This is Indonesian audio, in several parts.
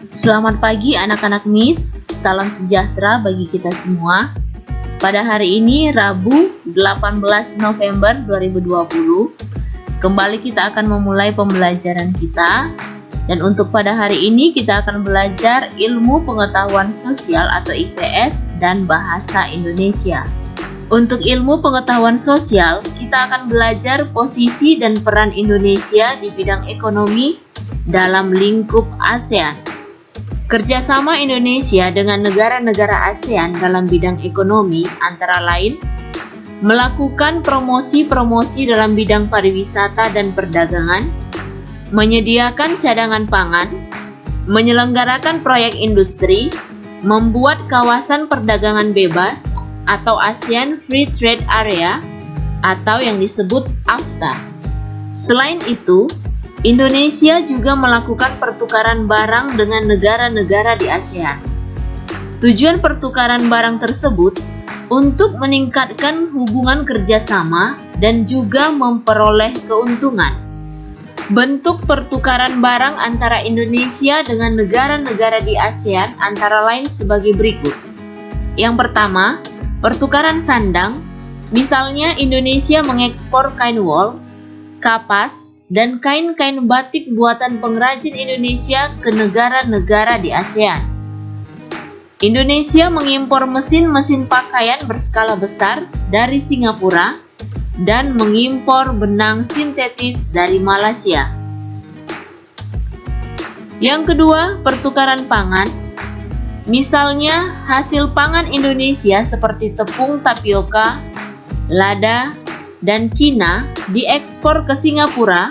Selamat pagi anak-anak Miss, salam sejahtera bagi kita semua. Pada hari ini Rabu 18 November 2020, kembali kita akan memulai pembelajaran kita. Dan untuk pada hari ini kita akan belajar ilmu pengetahuan sosial atau IPS dan bahasa Indonesia. Untuk ilmu pengetahuan sosial, kita akan belajar posisi dan peran Indonesia di bidang ekonomi dalam lingkup ASEAN. Kerjasama Indonesia dengan negara-negara ASEAN dalam bidang ekonomi antara lain melakukan promosi-promosi dalam bidang pariwisata dan perdagangan, menyediakan cadangan pangan, menyelenggarakan proyek industri, membuat kawasan perdagangan bebas atau ASEAN Free Trade Area atau yang disebut AFTA. Selain itu, Indonesia juga melakukan pertukaran barang dengan negara-negara di ASEAN. Tujuan pertukaran barang tersebut untuk meningkatkan hubungan kerjasama dan juga memperoleh keuntungan. Bentuk pertukaran barang antara Indonesia dengan negara-negara di ASEAN antara lain sebagai berikut. Yang pertama, pertukaran sandang, misalnya Indonesia mengekspor kain wol, kapas, dan kain-kain batik buatan pengrajin Indonesia ke negara-negara di ASEAN. Indonesia mengimpor mesin-mesin pakaian berskala besar dari Singapura dan mengimpor benang sintetis dari Malaysia. Yang kedua, pertukaran pangan. Misalnya, hasil pangan Indonesia seperti tepung tapioka, lada, dan kina diekspor ke Singapura,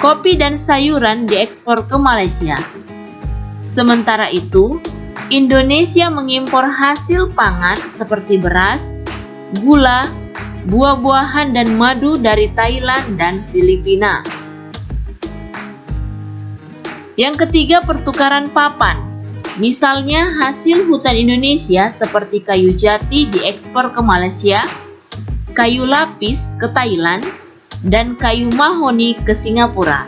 kopi dan sayuran diekspor ke Malaysia. Sementara itu, Indonesia mengimpor hasil pangan seperti beras, gula, buah-buahan, dan madu dari Thailand dan Filipina. Yang ketiga, pertukaran papan. Misalnya, hasil hutan Indonesia seperti kayu jati diekspor ke Malaysia, kayu lapis ke Thailand, dan kayu mahoni ke Singapura.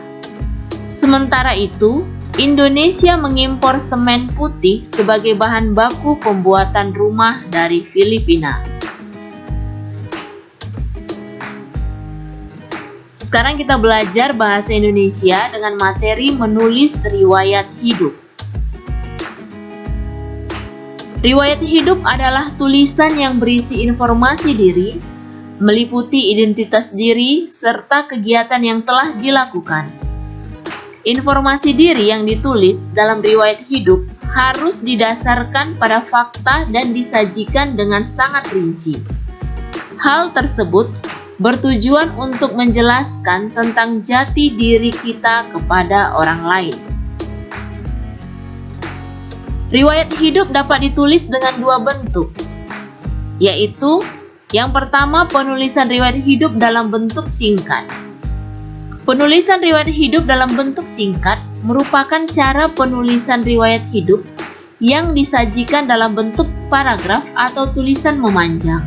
Sementara itu, Indonesia mengimpor semen putih sebagai bahan baku pembuatan rumah dari Filipina. Sekarang kita belajar bahasa Indonesia dengan materi menulis riwayat hidup. Riwayat hidup adalah tulisan yang berisi informasi diri, meliputi identitas diri, serta kegiatan yang telah dilakukan. Informasi diri yang ditulis dalam riwayat hidup harus didasarkan pada fakta dan disajikan dengan sangat rinci. Hal tersebut bertujuan untuk menjelaskan tentang jati diri kita kepada orang lain. Riwayat hidup dapat ditulis dengan dua bentuk, yaitu yang pertama, penulisan riwayat hidup dalam bentuk singkat. Penulisan riwayat hidup dalam bentuk singkat merupakan cara penulisan riwayat hidup yang disajikan dalam bentuk paragraf atau tulisan memanjang.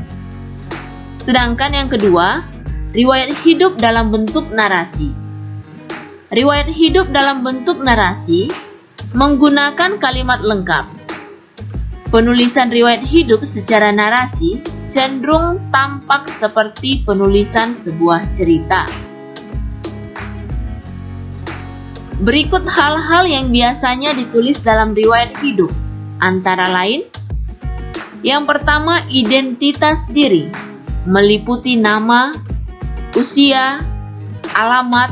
Sedangkan yang kedua, riwayat hidup dalam bentuk narasi. Riwayat hidup dalam bentuk narasi menggunakan kalimat lengkap. Penulisan riwayat hidup secara narasi cenderung tampak seperti penulisan sebuah cerita. Berikut hal-hal yang biasanya ditulis dalam riwayat hidup, antara lain: yang pertama, identitas diri, meliputi nama, usia, alamat,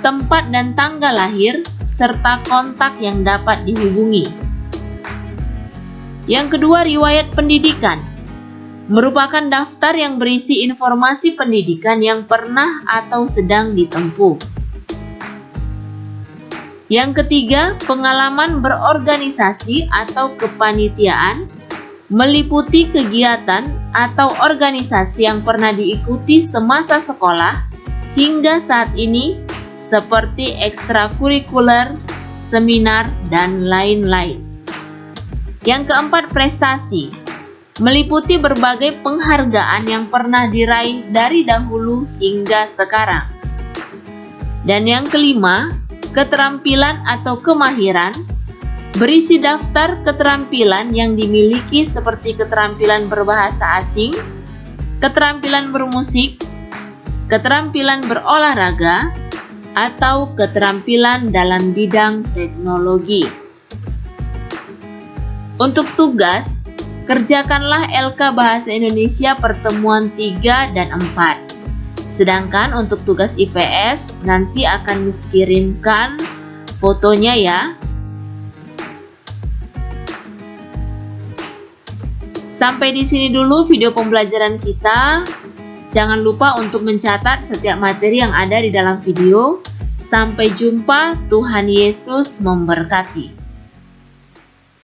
tempat dan tanggal lahir, serta kontak yang dapat dihubungi. Yang kedua, riwayat pendidikan, merupakan daftar yang berisi informasi pendidikan yang pernah atau sedang ditempuh. Yang ketiga, pengalaman berorganisasi atau kepanitiaan, meliputi kegiatan atau organisasi yang pernah diikuti semasa sekolah hingga saat ini, seperti ekstrakurikuler, seminar, dan lain-lain. Yang keempat, prestasi, meliputi berbagai penghargaan yang pernah diraih dari dahulu hingga sekarang. Dan yang kelima, keterampilan atau kemahiran, Berisi daftar keterampilan yang dimiliki seperti keterampilan berbahasa asing, keterampilan bermusik, keterampilan berolahraga, atau keterampilan dalam bidang teknologi. Untuk tugas, kerjakanlah LK Bahasa Indonesia pertemuan 3 dan 4. Sedangkan untuk tugas IPS nanti akan dikirimkan fotonya ya. Sampai di sini dulu video pembelajaran kita. Jangan lupa untuk mencatat setiap materi yang ada di dalam video. Sampai jumpa, Tuhan Yesus memberkati.